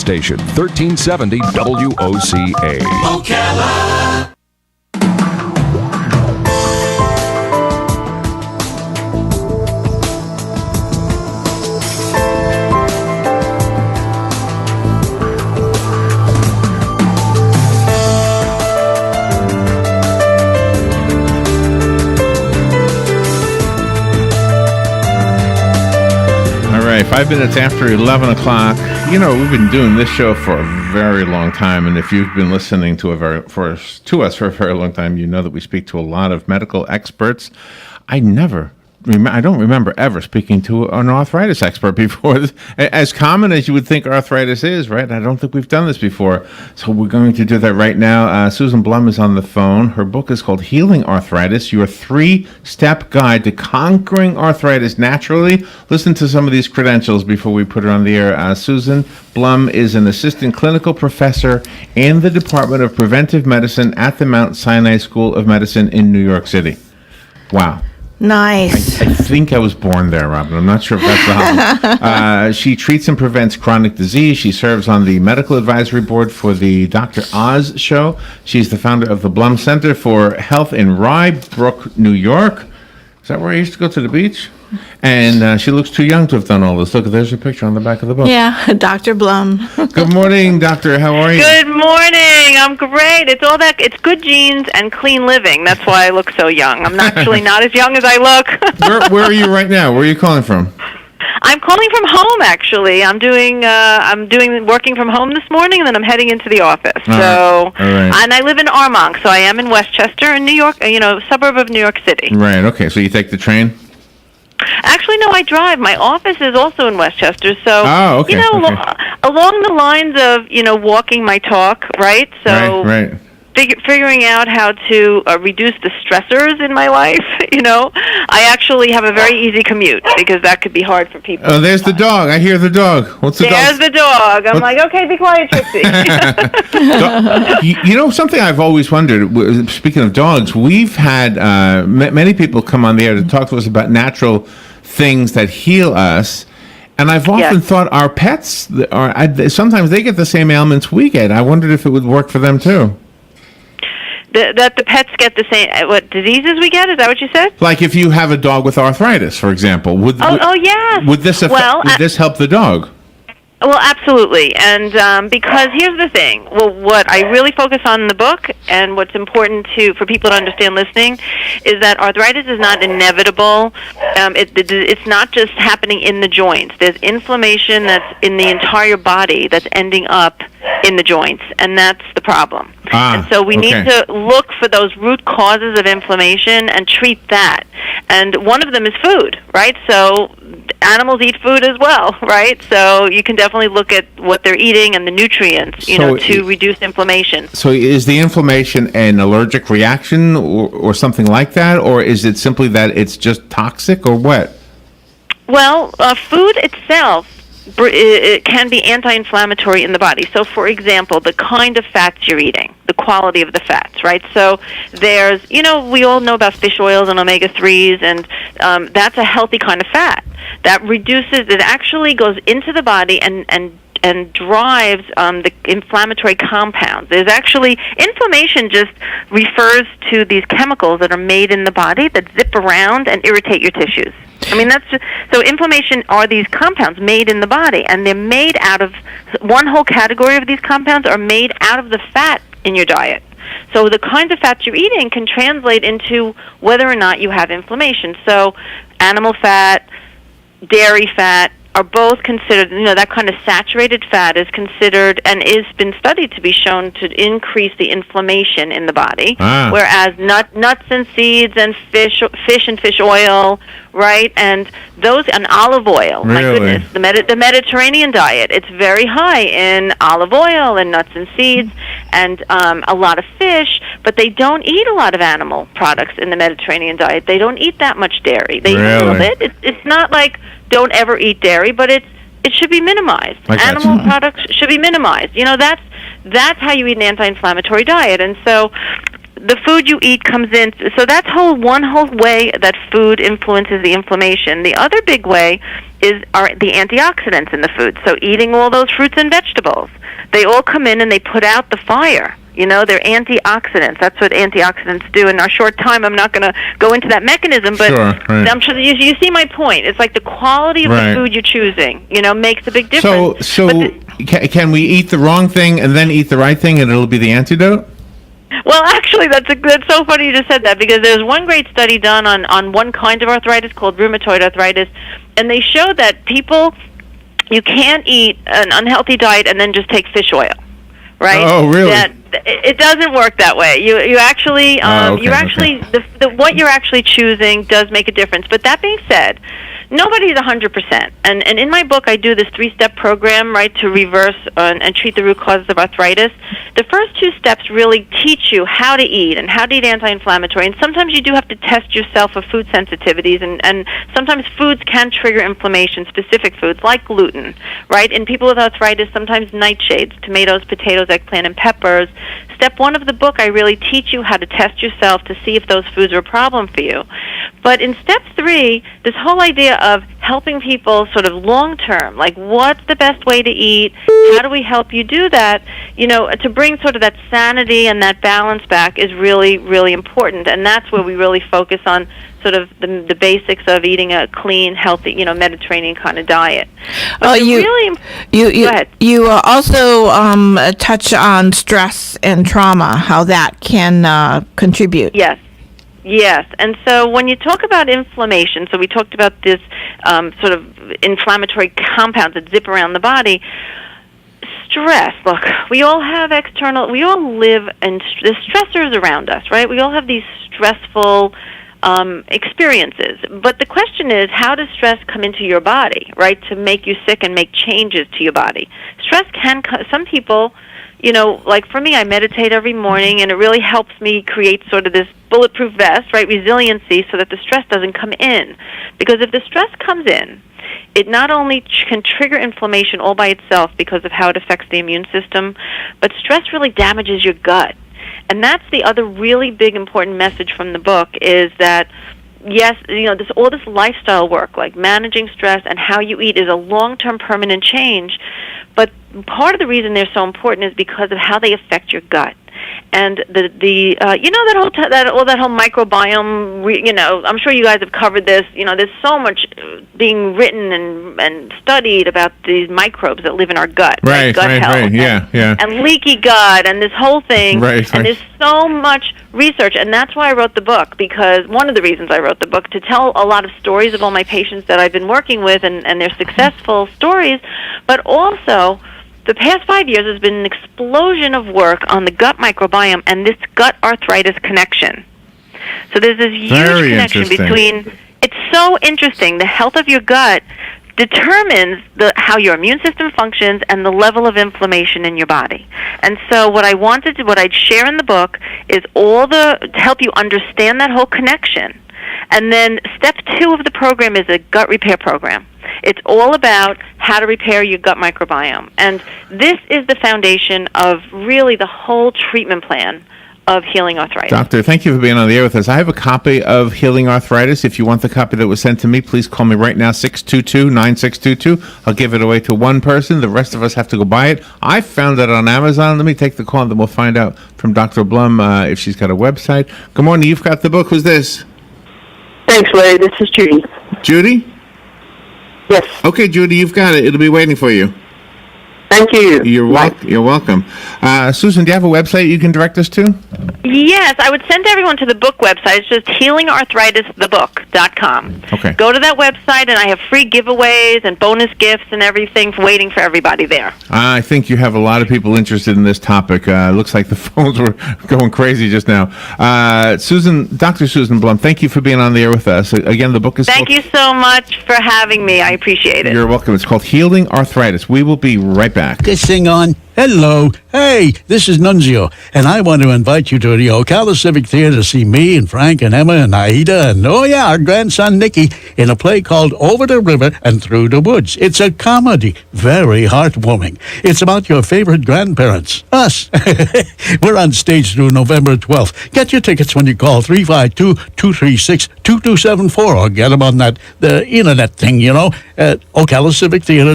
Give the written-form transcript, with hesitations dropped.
station, 1370 WOCA. Ocala. All right, 5 minutes after 11 o'clock. You know, we've been doing this show for a very long time, and if you've been listening to us for a very long time, you know that we speak to a lot of medical experts. I don't remember ever speaking to an arthritis expert before. As common as you would think arthritis is, right? I don't think we've done this before. So we're going to do that right now. Susan Blum is on the phone. Her book is called Healing Arthritis, Your 3-Step Guide to Conquering Arthritis Naturally. Listen to some of these credentials before we put her on the air. Susan Blum is an assistant clinical professor in the Department of Preventive Medicine at the Mount Sinai School of Medicine in New York City. Wow. Nice. I think I was born there, Robin. I'm not sure if that's the whole. She treats and prevents chronic disease. She serves on the medical advisory board for the Dr. Oz show. She's the founder of the Blum Center for Health in Rye Brook, New York. Is that where I used to go to the beach? And she looks too young to have done all this. Look, there's a picture on the back of the book. Yeah, Dr. Blum. Good morning, doctor. How are you? Good morning. I'm great. It's good genes and clean living. That's why I look so young. I'm actually not as young as I look. Where are you right now? Where are you calling from? I'm calling from home, actually. I'm working from home this morning, and then I'm heading into the office. All right. And I live in Armonk, so I am in Westchester, in New York, suburb of New York City. Right. Okay. So you take the train? Actually, no, I drive. My office is also in Westchester, so okay. Along the lines of walking my talk, right? So right. Figuring out how to reduce the stressors in my life, I actually have a very easy commute because that could be hard for people. Oh, there's the dog. I hear the dog. What's the dog? There's the dog. I'm like, okay, be quiet, Trixie. Something I've always wondered, speaking of dogs, we've had many people come on the air to talk to us about natural things that heal us. And I've often thought our pets, sometimes they get the same ailments we get. I wondered if it would work for them too. That the pets get the same what diseases we get? Is that what you said? Like if you have a dog with arthritis, for example, would this help the dog? Well, absolutely, and because here's the thing. Well, what I really focus on in the book, and what's important for people to understand listening, is that arthritis is not inevitable. It's not just happening in the joints. There's inflammation that's in the entire body that's ending up in the joints, and that's the problem. And so we need to look for those root causes of inflammation and treat that. And one of them is food, right? So animals eat food as well, right? So you can definitely look at what they're eating and the nutrients, to reduce inflammation. So is the inflammation an allergic reaction or something like that, or is it simply that it's just toxic, or what? Well, food itself, it can be anti-inflammatory in the body. So, for example, the kind of fats you're eating, the quality of the fats, right? So there's, we all know about fish oils and omega-3s, and that's a healthy kind of fat. That it actually goes into the body and drives the inflammatory compounds. There's actually, inflammation just refers to these chemicals that are made in the body that zip around and irritate your tissues. So inflammation are these compounds made in the body, and they're made out of, one whole category of these compounds are made out of the fat in your diet. So the kinds of fats you're eating can translate into whether or not you have inflammation. So animal fat, dairy fat are both considered, that kind of saturated fat is considered and is been studied to be shown to increase the inflammation in the body, whereas nuts and seeds and fish and fish oil, right, and olive oil, really? My goodness, the Mediterranean diet, it's very high in olive oil and nuts and seeds and a lot of fish, but they don't eat a lot of animal products in the Mediterranean diet. They don't eat that much dairy. They eat a little bit. It's not like don't ever eat dairy, but it should be minimized. Animal products should be minimized. That's how you eat an anti-inflammatory diet. And so the food you eat comes in. So that's one whole way that food influences the inflammation. The other big way are the antioxidants in the food. So eating all those fruits and vegetables, they all come in and they put out the fire. You know, they're antioxidants. That's what antioxidants do. In our short time, I'm not going to go into that mechanism, but sure, right. I'm sure you see my point. It's like the quality of the food you're choosing, makes a big difference. So can we eat the wrong thing and then eat the right thing, and it'll be the antidote? Well, actually, that's so funny you just said that, because there's one great study done on one kind of arthritis called rheumatoid arthritis, and they showed that you can't eat an unhealthy diet and then just take fish oil, right? Oh, really? It doesn't work that way. You actually, what you're actually choosing does make a difference. But that being said, nobody's 100%. And in my book, I do this 3-step program, right, to reverse and treat the root causes of arthritis. The first 2 steps really teach you how to eat and how to eat anti-inflammatory. And sometimes you do have to test yourself for food sensitivities. And sometimes foods can trigger inflammation, specific foods like gluten, right? In people with arthritis, sometimes nightshades, tomatoes, potatoes, eggplant, and peppers. Step 1 of the book, I really teach you how to test yourself to see if those foods are a problem for you. But in step 3, this whole idea of helping people sort of long-term, like what's the best way to eat, how do we help you do that, to bring sort of that sanity and that balance back is really, really important. And that's where we really focus on sort of the basics of eating a clean, healthy, Mediterranean kind of diet. But you also touch on stress and trauma, how that can contribute. Yes, and so when you talk about inflammation, so we talked about this sort of inflammatory compounds that zip around the body. Stress, look, we all live in the stressors around us, right? We all have these stressful experiences. But the question is, how does stress come into your body, right, to make you sick and make changes to your body? Stress some people, like for me, I meditate every morning, and it really helps me create sort of this bulletproof vest, right, resiliency, so that the stress doesn't come in. Because if the stress comes in, it not only can trigger inflammation all by itself because of how it affects the immune system, but stress really damages your gut. And that's the other really big important message from the book, is that yes, all this lifestyle work, like managing stress and how you eat, is a long-term permanent change. But part of the reason they're so important is because of how they affect your gut. And that whole microbiome. I'm sure you guys have covered this. There's so much being written and studied about these microbes that live in our gut, gut health, and leaky gut, and this whole thing. And there's so much research, and that's why I wrote the book. Because one of the reasons I wrote the book, to tell a lot of stories of all my patients that I've been working with and their successful stories, but also, the past 5 years has been an explosion of work on the gut microbiome and this gut arthritis connection. So there's this huge connection between. It's so interesting. The health of your gut determines how your immune system functions and the level of inflammation in your body. And so what I'd share in the book is to help you understand that whole connection. And then step 2 of the program is a gut repair program. It's all about how to repair your gut microbiome. And this is the foundation of really the whole treatment plan of healing arthritis. Doctor, thank you for being on the air with us. I have a copy of Healing Arthritis. If you want the copy that was sent to me, please call me right now, 622-9622. I'll give it away to one person. The rest of us have to go buy it. I found it on Amazon. Let me take the call, and then we'll find out from Dr. Blum if she's got a website. Good morning. You've got the book. Who's this? Thanks, Larry. This is Judy. Judy? Yes. Okay, Judy, you've got it. It'll be waiting for you. Thank you. You're welcome. Susan, do you have a website you can direct us to? Yes, I would send everyone to the book website. It's just healingarthritisthebook.com. Okay. Go to that website, and I have free giveaways and bonus gifts and everything waiting for everybody there. I think you have a lot of people interested in this topic. Looks like the phones were going crazy just now. Dr. Susan Blum, thank you for being on the air with us. Again, the book is Thank you so much for having me. I appreciate it. You're welcome. It's called Healing Arthritis. We will be right back. back. This thing on. Hello. Hey, this is Nunzio, and I want to invite you to the Ocala Civic Theater to see me and Frank and Emma and Aida and, oh yeah, our grandson Nicky in a play called Over the River and Through the Woods. It's a comedy. Very heartwarming. It's about your favorite grandparents. Us. We're on stage through November 12th. Get your tickets when you call 352-236-2274 or get them on the internet thing, Ocala Civic Theater.